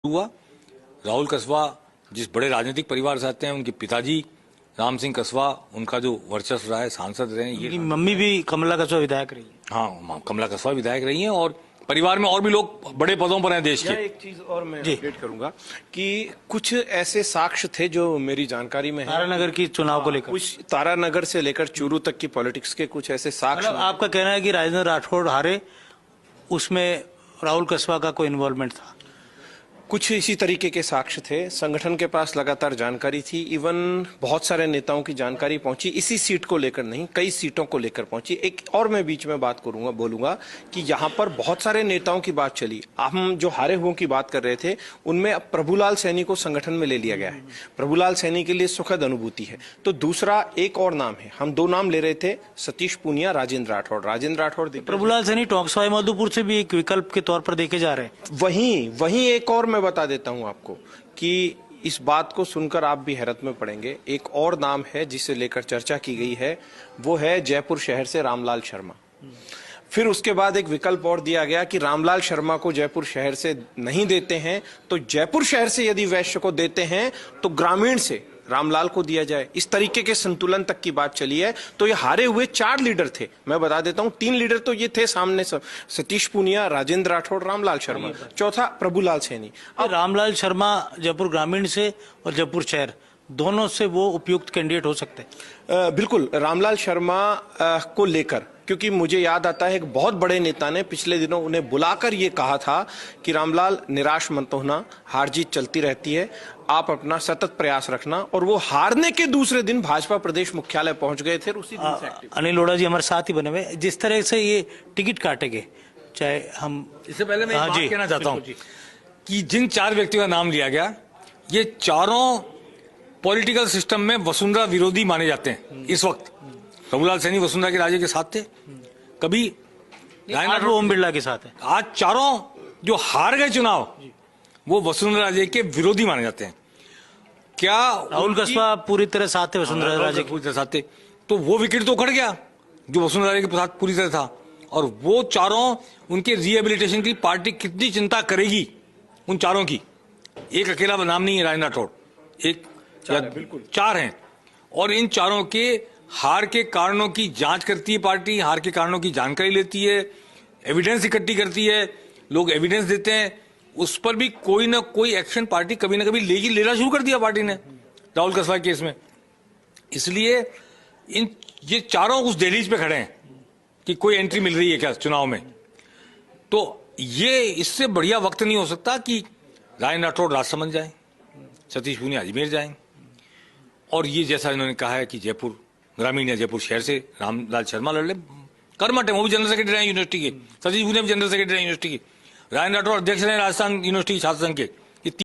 हुआ। राहुल कसवा जिस बड़े राजनीतिक परिवार से आते हैं, उनके पिताजी राम सिंह कसवा, उनका जो वर्चस्व रहा है, सांसद रहे हैं। ये मम्मी भी कमला कसवा विधायक रही है। हाँ, कमला कसवा विधायक रही हैं और परिवार में और भी लोग बड़े पदों पर हैं देश के। एक चीज और मैं अपडेट करूंगा कि कुछ ऐसे साक्ष्य थे जो मेरी जानकारी में है, तारानगर की चुनाव को लेकर, कुछ तारानगर से लेकर चूरू तक की पॉलिटिक्स के कुछ ऐसे साक्ष्य। मतलब आपका कहना है कि राजेंद्र राठौड़ हारे, उसमें राहुल कसवा का कोई इन्वॉल्वमेंट था? कुछ इसी तरीके के साक्ष्य थे। संगठन के पास लगातार जानकारी थी, इवन बहुत सारे नेताओं की जानकारी पहुंची, इसी सीट को लेकर नहीं, कई सीटों को लेकर पहुंची। एक और मैं बीच में बात बोलूंगा कि यहाँ पर बहुत सारे नेताओं की बात चली। हम जो हारे हुओं की बात कर रहे थे, उनमें अब प्रभुलाल सैनी को संगठन में ले लिया गया है। प्रभुलाल सैनी के लिए सुखद अनुभूति है। तो दूसरा एक और नाम है, हम दो नाम ले रहे थे, सतीश पूनिया, राजेंद्र राठौड़। प्रभुलाल सैनी टोंकसवाई माधोपुर से भी एक विकल्प के तौर पर देखे जा रहे हैं। वहीं एक और बता देता हूं आपको कि इस बात को सुनकर आप भी हैरत में पड़ेंगे। एक और नाम है जिसे लेकर चर्चा की गई है, वो है जयपुर शहर से रामलाल शर्मा। फिर उसके बाद एक विकल्प और दिया गया कि रामलाल शर्मा को जयपुर शहर से नहीं देते हैं तो जयपुर शहर से यदि वैश्य को देते हैं तो ग्रामीण से रामलाल को दिया जाए। इस तरीके के संतुलन तक की बात चली है। तो ये हारे हुए 4 लीडर थे। मैं बता देता हूं, 3 लीडर तो ये थे सामने, सतीश पूनिया, राजेंद्र राठौड़, रामलाल शर्मा, चौथा प्रभुलाल सैनी। अब रामलाल शर्मा जयपुर ग्रामीण से और जयपुर शहर दोनों से वो उपयुक्त कैंडिडेट हो सकते हैं। बिल्कुल, रामलाल शर्मा को लेकर, क्योंकि मुझे याद आता है एक बहुत बड़े नेता ने पिछले दिनों उन्हें बुलाकर ये कहा था कि रामलाल, निराश मत होना, हार जीत चलती रहती है, आप अपना सतत प्रयास रखना। और वो हारने के दूसरे दिन भाजपा प्रदेश मुख्यालय पहुंच गए थे। उसी दिन से अनिल लोढ़ा जी हमारे साथ ही बने हुए। जिस तरह से ये टिकट काटेंगे, चाहे हम, इससे पहले मैं एक बात कहना चाहता हूं कि जिन 4 व्यक्तियों का नाम लिया गया, ये चारों पॉलिटिकल सिस्टम में वसुंधरा विरोधी माने जाते हैं। इस वक्त प्रभुलाल सैनी वसुंधरा के राजे के साथ थे, कभी ओम बिरला के साथ है। आज चारों जो हार गए चुनाव, वो वसुंधरा राजे के विरोधी माने जाते हैं। क्या राहुल कसवा पूरी तरह साथ है वसुंधरा राजे पूरी तरह साथ थे, तो वो विकेट तो उखड़ गया जो वसुंधरा राजे के साथ पूरी तरह था। और वो चारों, उनके रिहेबिलिटेशन की पार्टी कितनी चिंता करेगी उन चारों की। एक अकेला नाम नहीं है राजेंद्र राठौड़, एक बिल्कुल 4 हैं। और इन चारों के हार के कारणों की जांच करती है पार्टी, हार के कारणों की जानकारी लेती है, एविडेंस इकट्ठी करती है, लोग एविडेंस देते हैं, उस पर भी कोई ना कोई एक्शन पार्टी कभी ना कभी लेना शुरू कर दिया पार्टी ने राहुल कसवा केस में। इसलिए ये चारों उस दहलीज पे खड़े हैं कि कोई एंट्री मिल रही है क्या चुनाव में। तो ये इससे बढ़िया वक्त नहीं हो सकता कि राजेंद्र राठौड़ राजसमंद जाए, सतीश पूनिया अजमेर जाएं, और ये जैसा इन्होंने कहा है कि जयपुर ग्रामीण या जयपुर शहर से रामलाल शर्मा लड़ ले। कर्मठ है, वो भी जनरल सेक्रेटरी रहे यूनिवर्सिटी के, सतीश पूनिया भी जनरल सेक्रेटरी रहे यूनिवर्सिटी के, राजेंद्र राठौड़ अध्यक्ष रहे राजस्थान यूनिवर्सिटी छात्र संघ के।